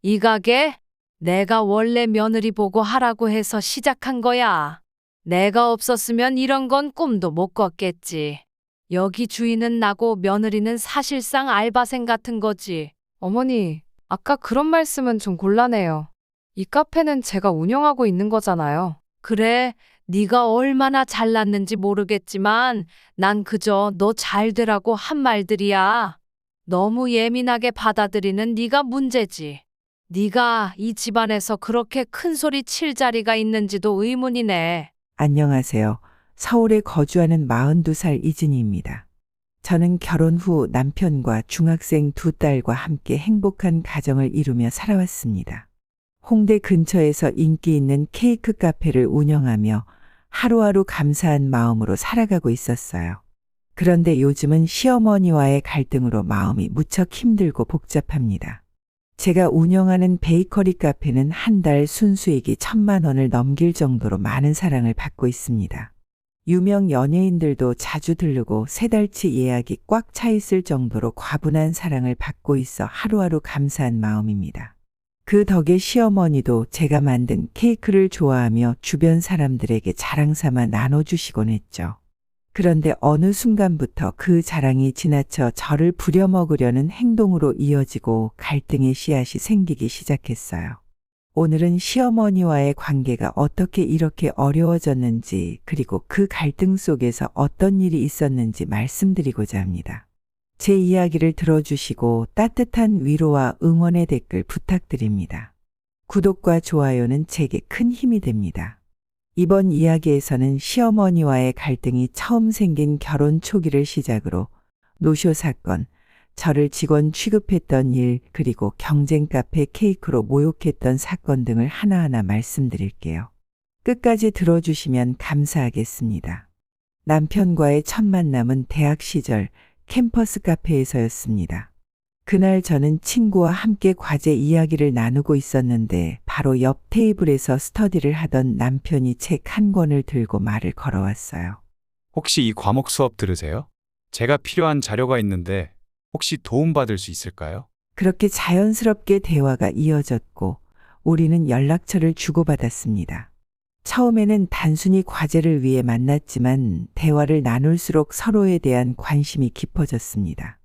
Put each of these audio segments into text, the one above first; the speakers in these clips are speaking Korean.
이 가게 내가 원래 며느리 보고 하라고 해서 시작한 거야. 내가 없었으면 이런 건 꿈도 못 꿨겠지. 여기 주인은 나고 며느리는 사실상 알바생 같은 거지. 어머니, 아까 그런 말씀은 좀 곤란해요. 이 카페는 제가 운영하고 있는 거잖아요. 그래, 네가 얼마나 잘났는지 모르겠지만 난 그저 너 잘 되라고 한 말들이야. 너무 예민하게 받아들이는 네가 문제지. 네가 이 집안에서 그렇게 큰 소리 칠 자리가 있는지도 의문이네. 안녕하세요. 서울에 거주하는 42살 이진희입니다. 저는 결혼 후 남편과 중학생 두 딸과 함께 행복한 가정을 이루며 살아왔습니다. 홍대 근처에서 인기 있는 케이크 카페를 운영하며 하루하루 감사한 마음으로 살아가고 있었어요. 그런데 요즘은 시어머니와의 갈등으로 마음이 무척 힘들고 복잡합니다. 제가 운영하는 베이커리 카페는 한 달 순수익이 1,000만 원을 넘길 정도로 많은 사랑을 받고 있습니다. 유명 연예인들도 자주 들르고 3달치 예약이 꽉 차 있을 정도로 과분한 사랑을 받고 있어 하루하루 감사한 마음입니다. 그 덕에 시어머니도 제가 만든 케이크를 좋아하며 주변 사람들에게 자랑 삼아 나눠주시곤 했죠. 그런데 어느 순간부터 그 자랑이 지나쳐 저를 부려먹으려는 행동으로 이어지고 갈등의 씨앗이 생기기 시작했어요. 오늘은 시어머니와의 관계가 어떻게 이렇게 어려워졌는지, 그리고 그 갈등 속에서 어떤 일이 있었는지 말씀드리고자 합니다. 제 이야기를 들어주시고 따뜻한 위로와 응원의 댓글 부탁드립니다. 구독과 좋아요는 제게 큰 힘이 됩니다. 이번 이야기에서는 시어머니와의 갈등이 처음 생긴 결혼 초기를 시작으로 노쇼 사건, 저를 직원 취급했던 일, 그리고 경쟁 카페 케이크로 모욕했던 사건 등을 하나하나 말씀드릴게요. 끝까지 들어주시면 감사하겠습니다. 남편과의 첫 만남은 대학 시절 캠퍼스 카페에서였습니다. 그날 저는 친구와 함께 과제 이야기를 나누고 있었는데 바로 옆 테이블에서 스터디를 하던 남편이 책 한 권을 들고 말을 걸어왔어요. 혹시 이 과목 수업 들으세요? 제가 필요한 자료가 있는데 혹시 도움받을 수 있을까요? 그렇게 자연스럽게 대화가 이어졌고 우리는 연락처를 주고받았습니다. 처음에는 단순히 과제를 위해 만났지만 대화를 나눌수록 서로에 대한 관심이 깊어졌습니다.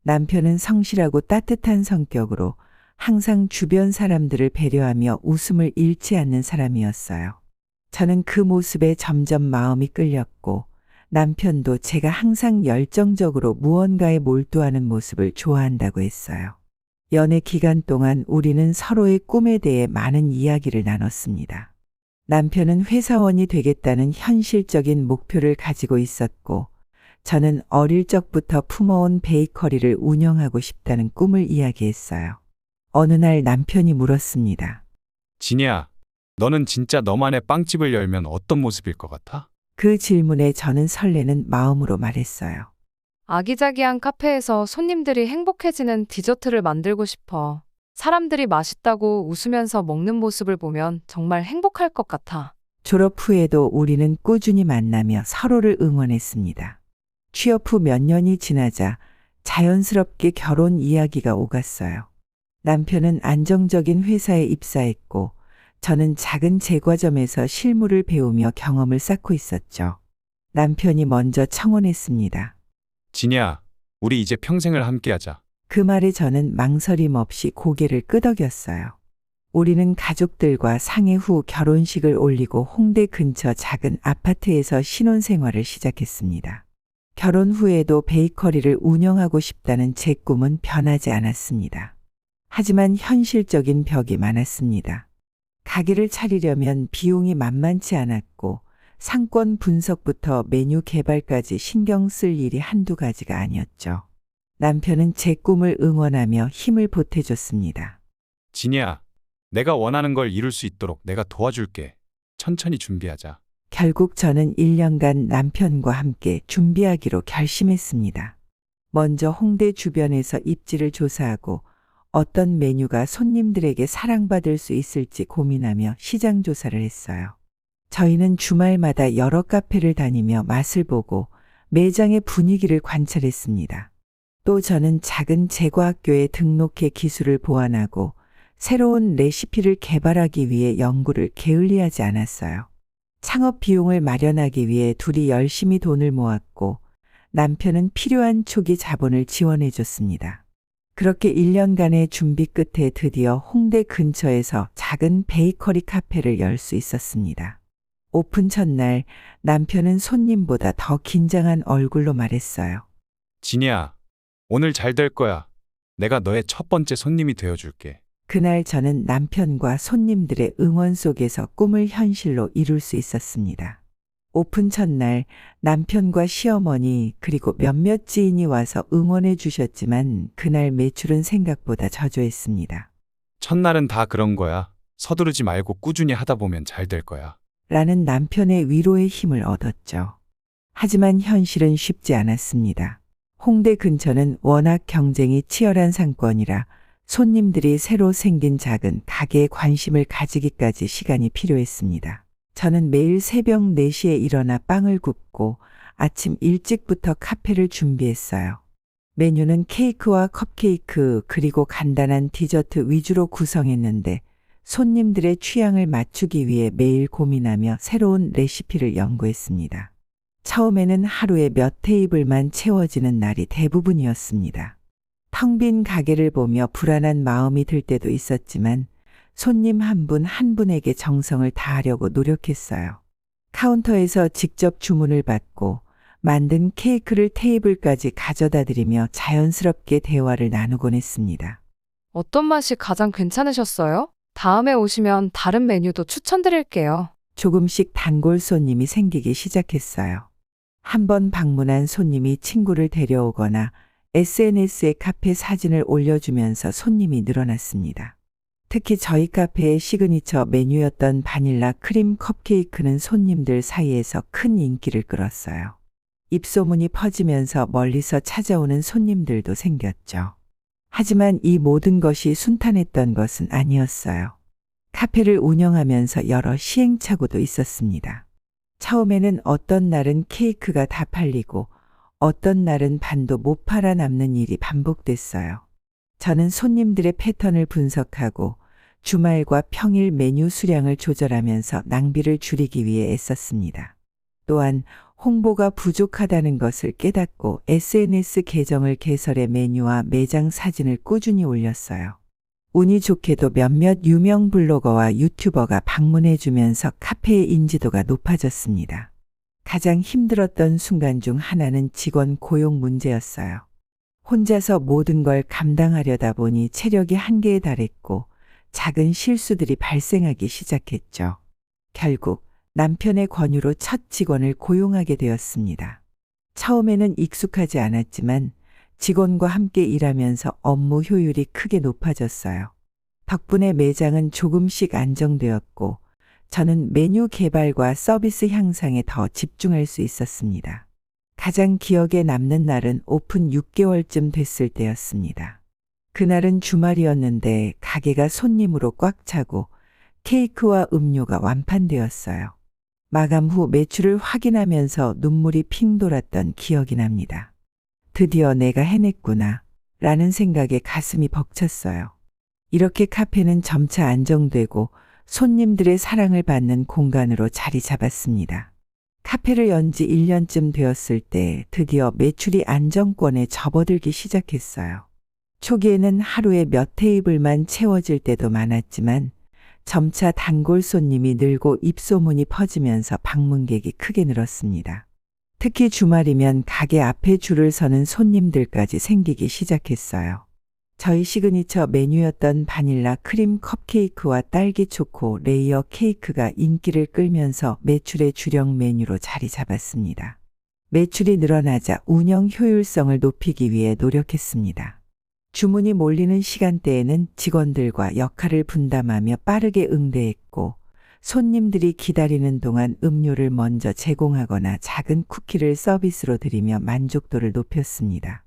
남편은 성실하고 따뜻한 성격으로 항상 주변 사람들을 배려하며 웃음을 잃지 않는 사람이었어요. 저는 그 모습에 점점 마음이 끌렸고 남편도 제가 항상 열정적으로 무언가에 몰두하는 모습을 좋아한다고 했어요. 연애 기간 동안 우리는 서로의 꿈에 대해 많은 이야기를 나눴습니다. 남편은 회사원이 되겠다는 현실적인 목표를 가지고 있었고 저는 어릴 적부터 품어온 베이커리를 운영하고 싶다는 꿈을 이야기했어요. 어느 날 남편이 물었습니다. 진이야, 너는 진짜 너만의 빵집을 열면 어떤 모습일 것 같아? 그 질문에 저는 설레는 마음으로 말했어요. 아기자기한 카페에서 손님들이 행복해지는 디저트를 만들고 싶어. 사람들이 맛있다고 웃으면서 먹는 모습을 보면 정말 행복할 것 같아. 졸업 후에도 우리는 꾸준히 만나며 서로를 응원했습니다. 취업 후 몇 년이 지나자 자연스럽게 결혼 이야기가 오갔어요. 남편은 안정적인 회사에 입사했고 저는 작은 제과점에서 실무를 배우며 경험을 쌓고 있었죠. 남편이 먼저 청혼했습니다. 진이야, 우리 이제 평생을 함께하자. 그 말에 저는 망설임 없이 고개를 끄덕였어요. 우리는 가족들과 상해 후 결혼식을 올리고 홍대 근처 작은 아파트에서 신혼생활을 시작했습니다. 결혼 후에도 베이커리를 운영하고 싶다는 제 꿈은 변하지 않았습니다. 하지만 현실적인 벽이 많았습니다. 가게를 차리려면 비용이 만만치 않았고 상권 분석부터 메뉴 개발까지 신경 쓸 일이 한두 가지가 아니었죠. 남편은 제 꿈을 응원하며 힘을 보태줬습니다. 진이야, 내가 원하는 걸 이룰 수 있도록 내가 도와줄게. 천천히 준비하자. 결국 저는 1년간 남편과 함께 준비하기로 결심했습니다. 먼저 홍대 주변에서 입지를 조사하고 어떤 메뉴가 손님들에게 사랑받을 수 있을지 고민하며 시장 조사를 했어요. 저희는 주말마다 여러 카페를 다니며 맛을 보고 매장의 분위기를 관찰했습니다. 또 저는 작은 제과학교에 등록해 기술을 보완하고 새로운 레시피를 개발하기 위해 연구를 게을리하지 않았어요. 창업 비용을 마련하기 위해 둘이 열심히 돈을 모았고 남편은 필요한 초기 자본을 지원해 줬습니다. 그렇게 1년간의 준비 끝에 드디어 홍대 근처에서 작은 베이커리 카페를 열 수 있었습니다. 오픈 첫날 남편은 손님보다 더 긴장한 얼굴로 말했어요. 진이야, 오늘 잘 될 거야. 내가 너의 첫 번째 손님이 되어줄게. 그날 저는 남편과 손님들의 응원 속에서 꿈을 현실로 이룰 수 있었습니다. 오픈 첫날 남편과 시어머니 그리고 몇몇 지인이 와서 응원해 주셨지만 그날 매출은 생각보다 저조했습니다. 첫날은 다 그런 거야. 서두르지 말고 꾸준히 하다 보면 잘 될 거야. 라는 남편의 위로의 힘을 얻었죠. 하지만 현실은 쉽지 않았습니다. 홍대 근처는 워낙 경쟁이 치열한 상권이라 손님들이 새로 생긴 작은 가게에 관심을 가지기까지 시간이 필요했습니다. 저는 매일 새벽 4시에 일어나 빵을 굽고 아침 일찍부터 카페를 준비했어요. 메뉴는 케이크와 컵케이크 그리고 간단한 디저트 위주로 구성했는데 손님들의 취향을 맞추기 위해 매일 고민하며 새로운 레시피를 연구했습니다. 처음에는 하루에 몇 테이블만 채워지는 날이 대부분이었습니다. 텅 빈 가게를 보며 불안한 마음이 들 때도 있었지만 손님 한 분 한 분에게 정성을 다하려고 노력했어요. 카운터에서 직접 주문을 받고 만든 케이크를 테이블까지 가져다 드리며 자연스럽게 대화를 나누곤 했습니다. 어떤 맛이 가장 괜찮으셨어요? 다음에 오시면 다른 메뉴도 추천드릴게요. 조금씩 단골 손님이 생기기 시작했어요. 한 번 방문한 손님이 친구를 데려오거나 SNS에 카페 사진을 올려주면서 손님이 늘어났습니다. 특히 저희 카페의 시그니처 메뉴였던 바닐라 크림 컵케이크는 손님들 사이에서 큰 인기를 끌었어요. 입소문이 퍼지면서 멀리서 찾아오는 손님들도 생겼죠. 하지만 이 모든 것이 순탄했던 것은 아니었어요. 카페를 운영하면서 여러 시행착오도 있었습니다. 처음에는 어떤 날은 케이크가 다 팔리고 어떤 날은 반도 못 팔아 남는 일이 반복됐어요. 저는 손님들의 패턴을 분석하고 주말과 평일 메뉴 수량을 조절하면서 낭비를 줄이기 위해 애썼습니다. 또한 홍보가 부족하다는 것을 깨닫고 SNS 계정을 개설해 메뉴와 매장 사진을 꾸준히 올렸어요. 운이 좋게도 몇몇 유명 블로거와 유튜버가 방문해주면서 카페의 인지도가 높아졌습니다. 가장 힘들었던 순간 중 하나는 직원 고용 문제였어요. 혼자서 모든 걸 감당하려다 보니 체력이 한계에 달했고 작은 실수들이 발생하기 시작했죠. 결국 남편의 권유로 첫 직원을 고용하게 되었습니다. 처음에는 익숙하지 않았지만 직원과 함께 일하면서 업무 효율이 크게 높아졌어요. 덕분에 매장은 조금씩 안정되었고 저는 메뉴 개발과 서비스 향상에 더 집중할 수 있었습니다. 가장 기억에 남는 날은 오픈 6개월쯤 됐을 때였습니다. 그날은 주말이었는데 가게가 손님으로 꽉 차고 케이크와 음료가 완판되었어요. 마감 후 매출을 확인하면서 눈물이 핑 돌았던 기억이 납니다. 드디어 내가 해냈구나 라는 생각에 가슴이 벅찼어요. 이렇게 카페는 점차 안정되고 손님들의 사랑을 받는 공간으로 자리 잡았습니다. 카페를 연 지 1년쯤 되었을 때 드디어 매출이 안정권에 접어들기 시작했어요. 초기에는 하루에 몇 테이블만 채워질 때도 많았지만 점차 단골 손님이 늘고 입소문이 퍼지면서 방문객이 크게 늘었습니다. 특히 주말이면 가게 앞에 줄을 서는 손님들까지 생기기 시작했어요. 저희 시그니처 메뉴였던 바닐라 크림 컵케이크와 딸기 초코 레이어 케이크가 인기를 끌면서 매출의 주력 메뉴로 자리 잡았습니다. 매출이 늘어나자 운영 효율성을 높이기 위해 노력했습니다. 주문이 몰리는 시간대에는 직원들과 역할을 분담하며 빠르게 응대했고 손님들이 기다리는 동안 음료를 먼저 제공하거나 작은 쿠키를 서비스로 드리며 만족도를 높였습니다.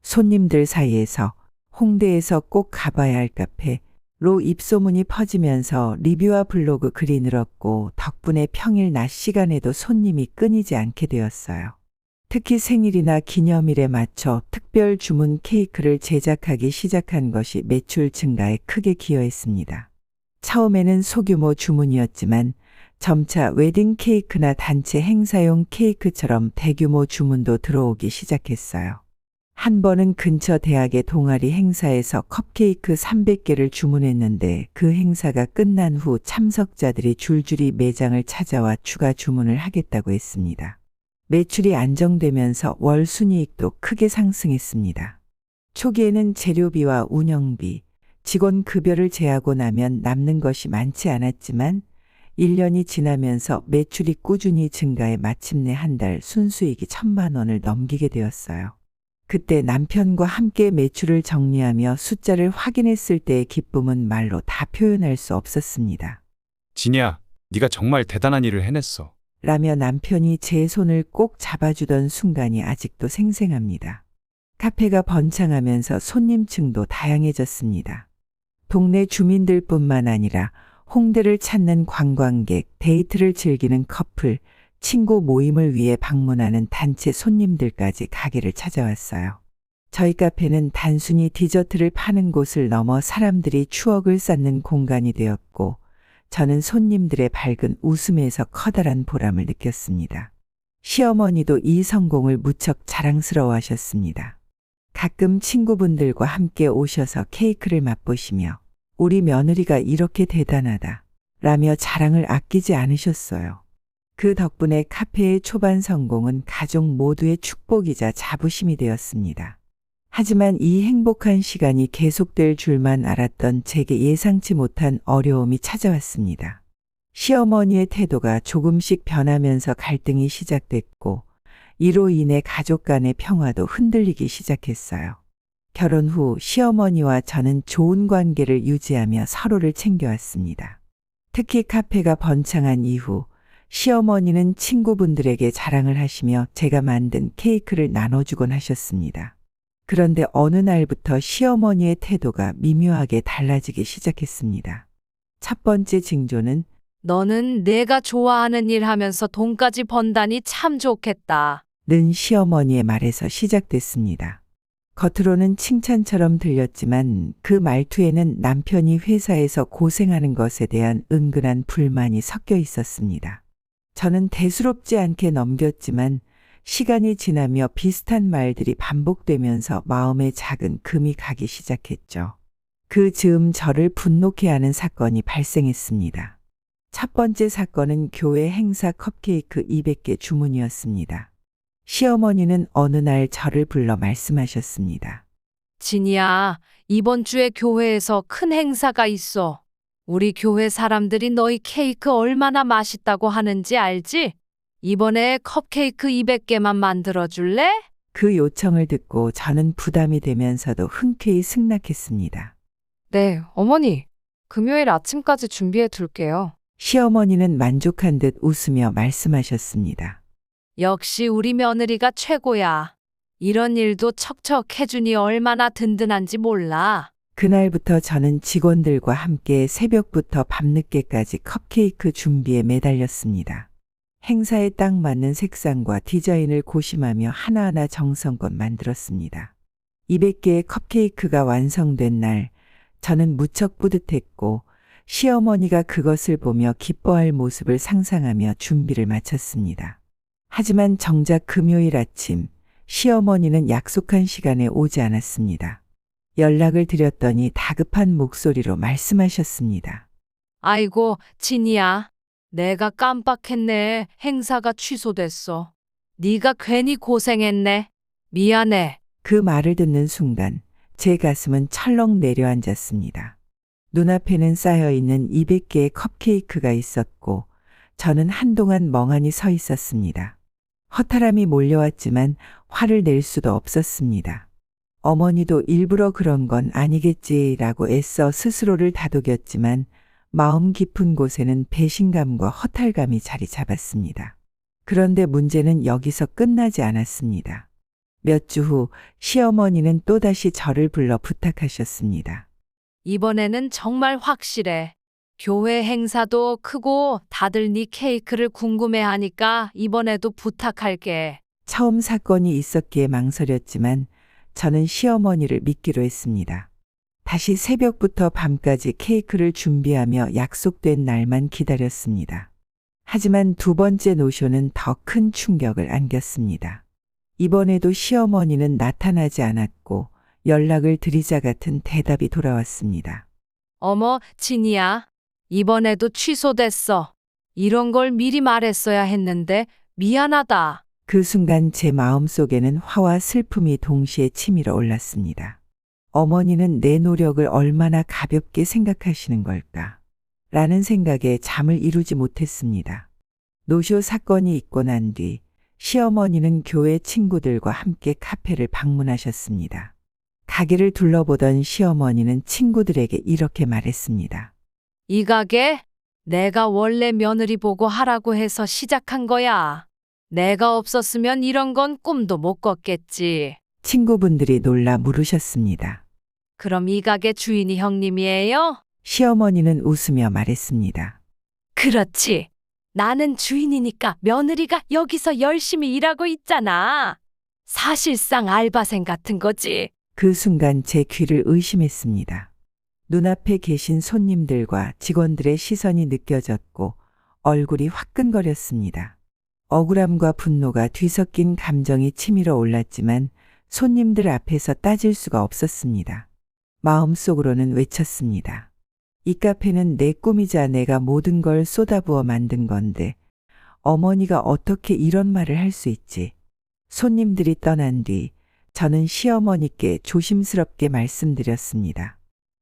손님들 사이에서 홍대에서 꼭 가봐야 할 카페로 입소문이 퍼지면서 리뷰와 블로그 글이 늘었고 덕분에 평일 낮 시간에도 손님이 끊이지 않게 되었어요. 특히 생일이나 기념일에 맞춰 특별 주문 케이크를 제작하기 시작한 것이 매출 증가에 크게 기여했습니다. 처음에는 소규모 주문이었지만 점차 웨딩 케이크나 단체 행사용 케이크처럼 대규모 주문도 들어오기 시작했어요. 한 번은 근처 대학의 동아리 행사에서 컵케이크 300개를 주문했는데 그 행사가 끝난 후 참석자들이 줄줄이 매장을 찾아와 추가 주문을 하겠다고 했습니다. 매출이 안정되면서 월 순이익도 크게 상승했습니다. 초기에는 재료비와 운영비, 직원 급여를 제하고 나면 남는 것이 많지 않았지만 1년이 지나면서 매출이 꾸준히 증가해 마침내 한 달 순수익이 1,000만 원을 넘기게 되었어요. 그때 남편과 함께 매출을 정리하며 숫자를 확인했을 때의 기쁨은 말로 다 표현할 수 없었습니다. 진이야, 네가 정말 대단한 일을 해냈어. 라며 남편이 제 손을 꼭 잡아주던 순간이 아직도 생생합니다. 카페가 번창하면서 손님층도 다양해졌습니다. 동네 주민들뿐만 아니라 홍대를 찾는 관광객, 데이트를 즐기는 커플, 친구 모임을 위해 방문하는 단체 손님들까지 가게를 찾아왔어요. 저희 카페는 단순히 디저트를 파는 곳을 넘어 사람들이 추억을 쌓는 공간이 되었고, 저는 손님들의 밝은 웃음에서 커다란 보람을 느꼈습니다. 시어머니도 이 성공을 무척 자랑스러워하셨습니다. 가끔 친구분들과 함께 오셔서 케이크를 맛보시며 우리 며느리가 이렇게 대단하다 라며 자랑을 아끼지 않으셨어요. 그 덕분에 카페의 초반 성공은 가족 모두의 축복이자 자부심이 되었습니다. 하지만 이 행복한 시간이 계속될 줄만 알았던 제게 예상치 못한 어려움이 찾아왔습니다. 시어머니의 태도가 조금씩 변하면서 갈등이 시작됐고, 이로 인해 가족 간의 평화도 흔들리기 시작했어요. 결혼 후 시어머니와 저는 좋은 관계를 유지하며 서로를 챙겨왔습니다. 특히 카페가 번창한 이후 시어머니는 친구분들에게 자랑을 하시며 제가 만든 케이크를 나눠주곤 하셨습니다. 그런데 어느 날부터 시어머니의 태도가 미묘하게 달라지기 시작했습니다. 첫 번째 징조는 너는 내가 좋아하는 일 하면서 돈까지 번다니 참 좋겠다. 는 시어머니의 말에서 시작됐습니다. 겉으로는 칭찬처럼 들렸지만 그 말투에는 남편이 회사에서 고생하는 것에 대한 은근한 불만이 섞여 있었습니다. 저는 대수롭지 않게 넘겼지만 시간이 지나며 비슷한 말들이 반복되면서 마음에 작은 금이 가기 시작했죠. 그 즈음 저를 분노케 하는 사건이 발생했습니다. 첫 번째 사건은 교회 행사 컵케이크 200개 주문이었습니다. 시어머니는 어느 날 저를 불러 말씀하셨습니다. 진이야, 이번 주에 교회에서 큰 행사가 있어. 우리 교회 사람들이 너희 케이크 얼마나 맛있다고 하는지 알지? 이번에 컵케이크 200개만 만들어줄래? 그 요청을 듣고 저는 부담이 되면서도 흔쾌히 승낙했습니다. 네, 어머니. 금요일 아침까지 준비해 둘게요. 시어머니는 만족한 듯 웃으며 말씀하셨습니다. 역시 우리 며느리가 최고야. 이런 일도 척척 해주니 얼마나 든든한지 몰라. 그날부터 저는 직원들과 함께 새벽부터 밤늦게까지 컵케이크 준비에 매달렸습니다. 행사에 딱 맞는 색상과 디자인을 고심하며 하나하나 정성껏 만들었습니다. 200개의 컵케이크가 완성된 날, 저는 무척 뿌듯했고 시어머니가 그것을 보며 기뻐할 모습을 상상하며 준비를 마쳤습니다. 하지만 정작 금요일 아침, 시어머니는 약속한 시간에 오지 않았습니다. 연락을 드렸더니 다급한 목소리로 말씀하셨습니다. 아이고, 진이야. 내가 깜빡했네. 행사가 취소됐어. 네가 괜히 고생했네. 미안해. 그 말을 듣는 순간 제 가슴은 철렁 내려앉았습니다. 눈앞에는 쌓여있는 200개의 컵케이크가 있었고 저는 한동안 멍하니 서 있었습니다. 허탈함이 몰려왔지만 화를 낼 수도 없었습니다. 어머니도 일부러 그런 건 아니겠지라고 애써 스스로를 다독였지만 마음 깊은 곳에는 배신감과 허탈감이 자리 잡았습니다. 그런데 문제는 여기서 끝나지 않았습니다. 몇 주 후 시어머니는 또다시 저를 불러 부탁하셨습니다. 이번에는 정말 확실해. 교회 행사도 크고 다들 네 케이크를 궁금해하니까 이번에도 부탁할게. 처음 사건이 있었기에 망설였지만 저는 시어머니를 믿기로 했습니다. 다시 새벽부터 밤까지 케이크를 준비하며 약속된 날만 기다렸습니다. 하지만 두 번째 노쇼는 더 큰 충격을 안겼습니다. 이번에도 시어머니는 나타나지 않았고 연락을 드리자 같은 대답이 돌아왔습니다. 어머, 진이야. 이번에도 취소됐어. 이런 걸 미리 말했어야 했는데 미안하다. 그 순간 제 마음속에는 화와 슬픔이 동시에 치밀어 올랐습니다. 어머니는 내 노력을 얼마나 가볍게 생각하시는 걸까? 라는 생각에 잠을 이루지 못했습니다. 노쇼 사건이 있고 난 뒤 시어머니는 교회 친구들과 함께 카페를 방문하셨습니다. 가게를 둘러보던 시어머니는 친구들에게 이렇게 말했습니다. 이 가게 내가 원래 며느리 보고 하라고 해서 시작한 거야. 내가 없었으면 이런 건 꿈도 못 꿨겠지. 친구분들이 놀라 물으셨습니다. 그럼 이 가게 주인이 형님이에요? 시어머니는 웃으며 말했습니다. 그렇지. 나는 주인이니까 며느리가 여기서 열심히 일하고 있잖아. 사실상 알바생 같은 거지. 그 순간 제 귀를 의심했습니다. 눈앞에 계신 손님들과 직원들의 시선이 느껴졌고 얼굴이 화끈거렸습니다. 억울함과 분노가 뒤섞인 감정이 치밀어 올랐지만 손님들 앞에서 따질 수가 없었습니다. 마음속으로는 외쳤습니다. 이 카페는 내 꿈이자 내가 모든 걸 쏟아부어 만든 건데 어머니가 어떻게 이런 말을 할 수 있지? 손님들이 떠난 뒤 저는 시어머니께 조심스럽게 말씀드렸습니다.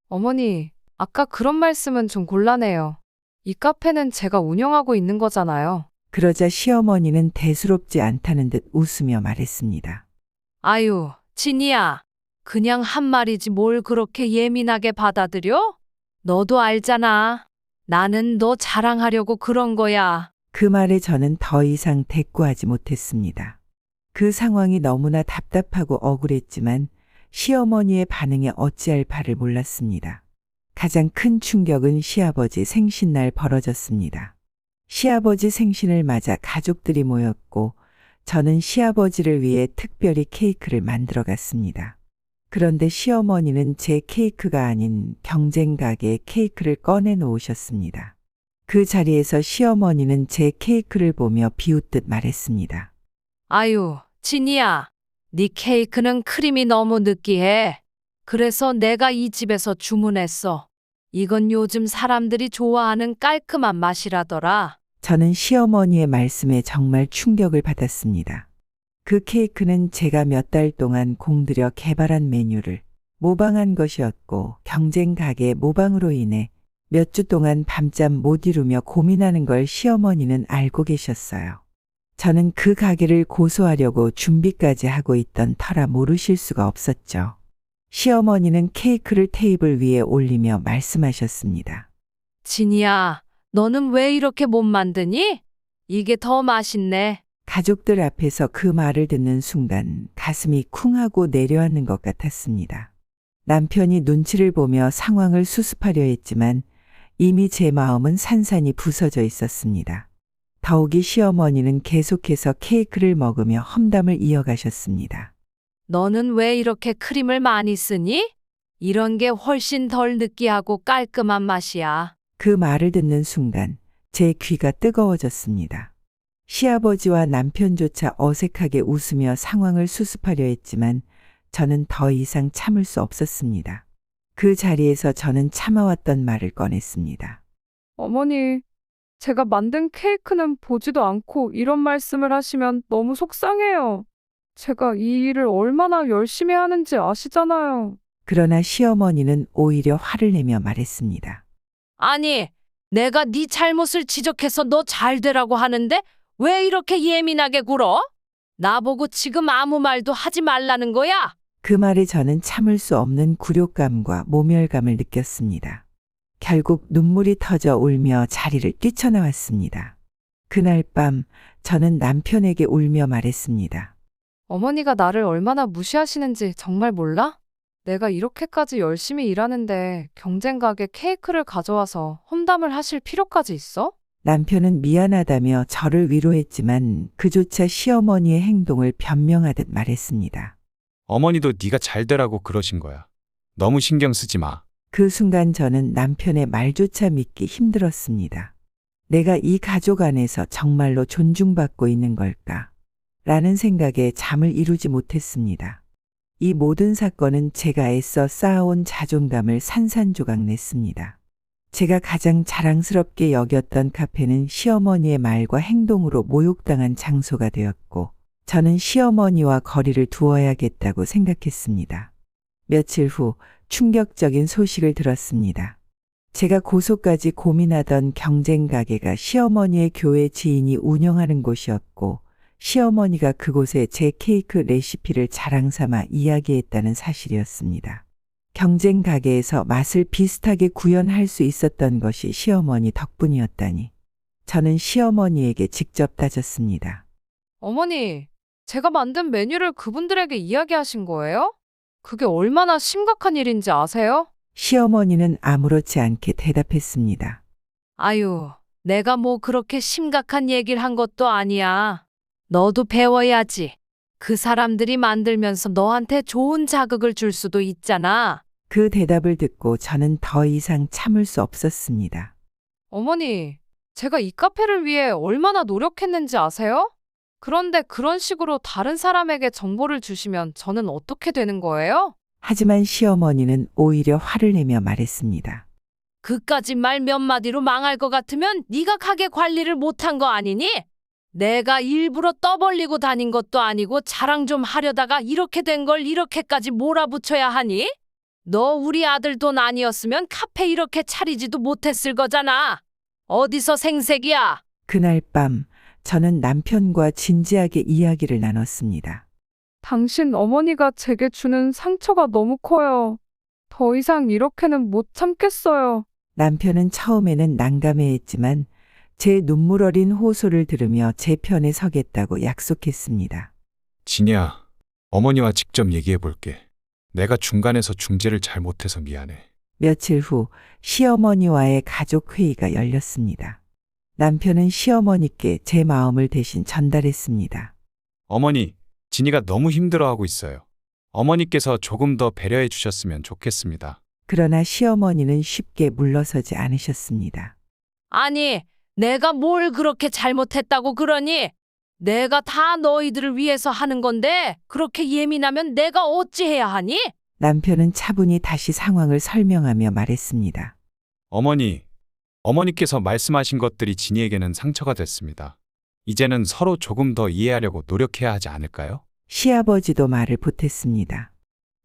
어머니, 아까 그런 말씀은 좀 곤란해요. 이 카페는 제가 운영하고 있는 거잖아요. 그러자 시어머니는 대수롭지 않다는 듯 웃으며 말했습니다. 아유, 진이야. 그냥 한 말이지 뭘 그렇게 예민하게 받아들여? 너도 알잖아. 나는 너 자랑하려고 그런 거야. 그 말에 저는 더 이상 대꾸하지 못했습니다. 그 상황이 너무나 답답하고 억울했지만 시어머니의 반응에 어찌할 바를 몰랐습니다. 가장 큰 충격은 시아버지 생신날 벌어졌습니다. 시아버지 생신을 맞아 가족들이 모였고 저는 시아버지를 위해 특별히 케이크를 만들어 갔습니다. 그런데 시어머니는 제 케이크가 아닌 경쟁 가게의 케이크를 꺼내 놓으셨습니다. 그 자리에서 시어머니는 제 케이크를 보며 비웃듯 말했습니다. 아유, 진이야. 네 케이크는 크림이 너무 느끼해. 그래서 내가 이 집에서 주문했어. 이건 요즘 사람들이 좋아하는 깔끔한 맛이라더라. 저는 시어머니의 말씀에 정말 충격을 받았습니다. 그 케이크는 제가 몇 달 동안 공들여 개발한 메뉴를 모방한 것이었고 경쟁 가게 모방으로 인해 몇 주 동안 밤잠 못 이루며 고민하는 걸 시어머니는 알고 계셨어요. 저는 그 가게를 고소하려고 준비까지 하고 있던 터라 모르실 수가 없었죠. 시어머니는 케이크를 테이블 위에 올리며 말씀하셨습니다. 진이야, 너는 왜 이렇게 못 만드니? 이게 더 맛있네. 가족들 앞에서 그 말을 듣는 순간 가슴이 쿵 하고 내려앉는 것 같았습니다. 남편이 눈치를 보며 상황을 수습하려 했지만 이미 제 마음은 산산이 부서져 있었습니다. 더욱이 시어머니는 계속해서 케이크를 먹으며 험담을 이어가셨습니다. 너는 왜 이렇게 크림을 많이 쓰니? 이런 게 훨씬 덜 느끼하고 깔끔한 맛이야. 그 말을 듣는 순간 제 귀가 뜨거워졌습니다. 시아버지와 남편조차 어색하게 웃으며 상황을 수습하려 했지만 저는 더 이상 참을 수 없었습니다. 그 자리에서 저는 참아왔던 말을 꺼냈습니다. 어머니, 제가 만든 케이크는 보지도 않고 이런 말씀을 하시면 너무 속상해요. 제가 이 일을 얼마나 열심히 하는지 아시잖아요. 그러나 시어머니는 오히려 화를 내며 말했습니다. 아니, 내가 네 잘못을 지적해서 너 잘 되라고 하는데 왜 이렇게 예민하게 굴어? 나보고 지금 아무 말도 하지 말라는 거야? 그 말에 저는 참을 수 없는 굴욕감과 모멸감을 느꼈습니다. 결국 눈물이 터져 울며 자리를 뛰쳐나왔습니다. 그날 밤 저는 남편에게 울며 말했습니다. 어머니가 나를 얼마나 무시하시는지 정말 몰라? 내가 이렇게까지 열심히 일하는데 경쟁 가게 케이크를 가져와서 험담을 하실 필요까지 있어? 남편은 미안하다며 저를 위로했지만 그조차 시어머니의 행동을 변명하듯 말했습니다. 어머니도 네가 잘 되라고 그러신 거야. 너무 신경 쓰지 마. 그 순간 저는 남편의 말조차 믿기 힘들었습니다. 내가 이 가족 안에서 정말로 존중받고 있는 걸까? 라는 생각에 잠을 이루지 못했습니다. 이 모든 사건은 제가 애써 쌓아온 자존감을 산산조각 냈습니다. 제가 가장 자랑스럽게 여겼던 카페는 시어머니의 말과 행동으로 모욕당한 장소가 되었고, 저는 시어머니와 거리를 두어야겠다고 생각했습니다. 며칠 후 충격적인 소식을 들었습니다. 제가 고소까지 고민하던 경쟁 가게가 시어머니의 교회 지인이 운영하는 곳이었고, 시어머니가 그곳에 제 케이크 레시피를 자랑삼아 이야기했다는 사실이었습니다. 경쟁 가게에서 맛을 비슷하게 구현할 수 있었던 것이 시어머니 덕분이었다니. 저는 시어머니에게 직접 따졌습니다. 어머니, 제가 만든 메뉴를 그분들에게 이야기하신 거예요? 그게 얼마나 심각한 일인지 아세요? 시어머니는 아무렇지 않게 대답했습니다. 아유, 내가 뭐 그렇게 심각한 얘기를 한 것도 아니야. 너도 배워야지. 그 사람들이 만들면서 너한테 좋은 자극을 줄 수도 있잖아. 그 대답을 듣고 저는 더 이상 참을 수 없었습니다. 어머니, 제가 이 카페를 위해 얼마나 노력했는지 아세요? 그런데 그런 식으로 다른 사람에게 정보를 주시면 저는 어떻게 되는 거예요? 하지만 시어머니는 오히려 화를 내며 말했습니다. 그까짓 말 몇 마디로 망할 것 같으면 네가 가게 관리를 못한 거 아니니? 내가 일부러 떠벌리고 다닌 것도 아니고 자랑 좀 하려다가 이렇게 된 걸 이렇게까지 몰아붙여야 하니? 너 우리 아들 돈 아니었으면 카페 이렇게 차리지도 못했을 거잖아. 어디서 생색이야? 그날 밤 저는 남편과 진지하게 이야기를 나눴습니다. 당신 어머니가 제게 주는 상처가 너무 커요. 더 이상 이렇게는 못 참겠어요. 남편은 처음에는 난감해했지만 제 눈물 어린 호소를 들으며 제 편에 서겠다고 약속했습니다. 진이야, 어머니와 직접 얘기해 볼게. 내가 중간에서 중재를 잘 못해서 미안해. 며칠 후 시어머니와의 가족 회의가 열렸습니다. 남편은 시어머니께 제 마음을 대신 전달했습니다. 어머니, 진이가 너무 힘들어하고 있어요. 어머니께서 조금 더 배려해 주셨으면 좋겠습니다. 그러나 시어머니는 쉽게 물러서지 않으셨습니다. 아니, 내가 뭘 그렇게 잘못했다고 그러니? 내가 다 너희들을 위해서 하는 건데 그렇게 예민하면 내가 어찌해야 하니? 남편은 차분히 다시 상황을 설명하며 말했습니다. 어머니께서 말씀하신 것들이 진이에게는 상처가 됐습니다. 이제는 서로 조금 더 이해하려고 노력해야 하지 않을까요? 시아버지도 말을 보탰습니다.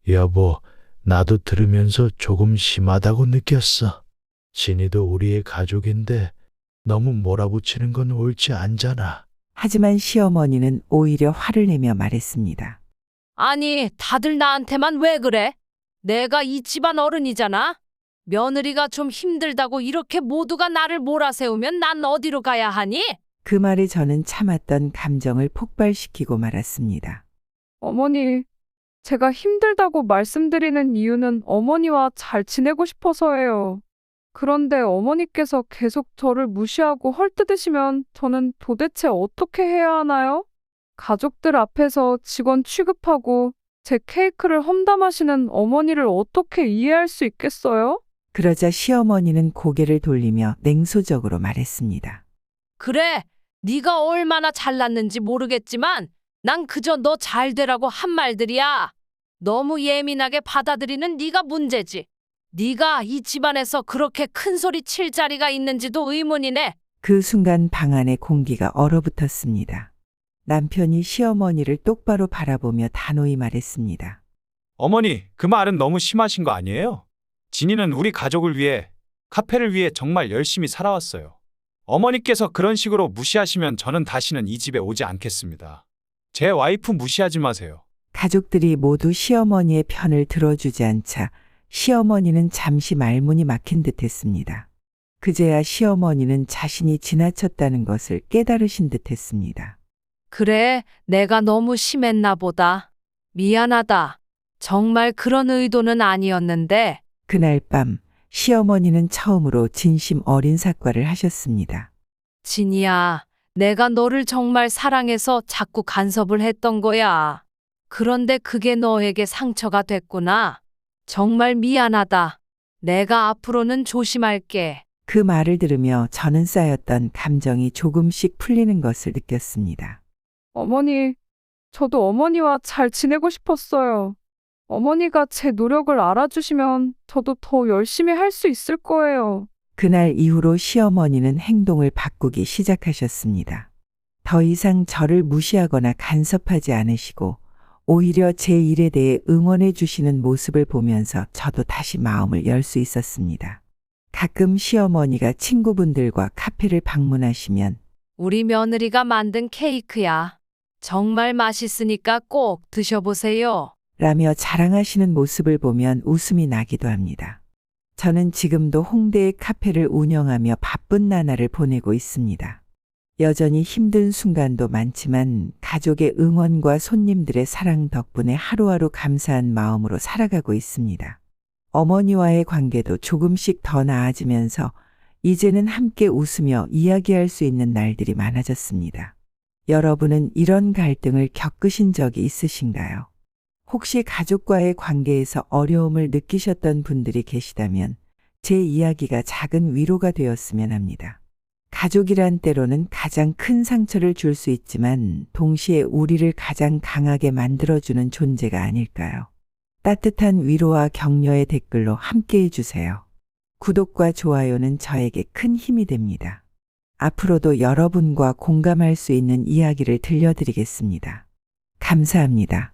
여보, 나도 들으면서 조금 심하다고 느꼈어. 진이도 우리의 가족인데 너무 몰아붙이는 건 옳지 않잖아. 하지만 시어머니는 오히려 화를 내며 말했습니다. 아니, 다들 나한테만 왜 그래? 내가 이 집안 어른이잖아. 며느리가 좀 힘들다고 이렇게 모두가 나를 몰아세우면 난 어디로 가야 하니? 그 말에 저는 참았던 감정을 폭발시키고 말았습니다. 어머니, 제가 힘들다고 말씀드리는 이유는 어머니와 잘 지내고 싶어서예요. 그런데 어머니께서 계속 저를 무시하고 헐뜯으시면 저는 도대체 어떻게 해야 하나요? 가족들 앞에서 직원 취급하고 제 케이크를 험담하시는 어머니를 어떻게 이해할 수 있겠어요? 그러자 시어머니는 고개를 돌리며 냉소적으로 말했습니다. 그래, 네가 얼마나 잘났는지 모르겠지만 난 그저 너 잘 되라고 한 말들이야. 너무 예민하게 받아들이는 네가 문제지. 네가 이 집안에서 그렇게 큰 소리 칠 자리가 있는지도 의문이네. 그 순간 방 안의 공기가 얼어붙었습니다. 남편이 시어머니를 똑바로 바라보며 단호히 말했습니다. 어머니, 그 말은 너무 심하신 거 아니에요? 진이는 우리 가족을 위해, 카페를 위해 정말 열심히 살아왔어요. 어머니께서 그런 식으로 무시하시면 저는 다시는 이 집에 오지 않겠습니다. 제 와이프 무시하지 마세요. 가족들이 모두 시어머니의 편을 들어주지 않자 시어머니는 잠시 말문이 막힌 듯했습니다. 그제야 시어머니는 자신이 지나쳤다는 것을 깨달으신 듯했습니다. 그래, 내가 너무 심했나 보다. 미안하다. 정말 그런 의도는 아니었는데. 그날 밤 시어머니는 처음으로 진심 어린 사과를 하셨습니다. 진이야, 내가 너를 정말 사랑해서 자꾸 간섭을 했던 거야. 그런데 그게 너에게 상처가 됐구나. 정말 미안하다. 내가 앞으로는 조심할게. 그 말을 들으며 저는 쌓였던 감정이 조금씩 풀리는 것을 느꼈습니다. 어머니, 저도 어머니와 잘 지내고 싶었어요. 어머니가 제 노력을 알아주시면 저도 더 열심히 할 수 있을 거예요. 그날 이후로 시어머니는 행동을 바꾸기 시작하셨습니다. 더 이상 저를 무시하거나 간섭하지 않으시고 오히려 제 일에 대해 응원해 주시는 모습을 보면서 저도 다시 마음을 열 수 있었습니다. 가끔 시어머니가 친구분들과 카페를 방문하시면 우리 며느리가 만든 케이크야. 정말 맛있으니까 꼭 드셔보세요. 라며 자랑하시는 모습을 보면 웃음이 나기도 합니다. 저는 지금도 홍대의 카페를 운영하며 바쁜 나날을 보내고 있습니다. 여전히 힘든 순간도 많지만 가족의 응원과 손님들의 사랑 덕분에 하루하루 감사한 마음으로 살아가고 있습니다. 어머니와의 관계도 조금씩 더 나아지면서 이제는 함께 웃으며 이야기할 수 있는 날들이 많아졌습니다. 여러분은 이런 갈등을 겪으신 적이 있으신가요? 혹시 가족과의 관계에서 어려움을 느끼셨던 분들이 계시다면 제 이야기가 작은 위로가 되었으면 합니다. 가족이란 때로는 가장 큰 상처를 줄 수 있지만 동시에 우리를 가장 강하게 만들어주는 존재가 아닐까요? 따뜻한 위로와 격려의 댓글로 함께 해주세요. 구독과 좋아요는 저에게 큰 힘이 됩니다. 앞으로도 여러분과 공감할 수 있는 이야기를 들려드리겠습니다. 감사합니다.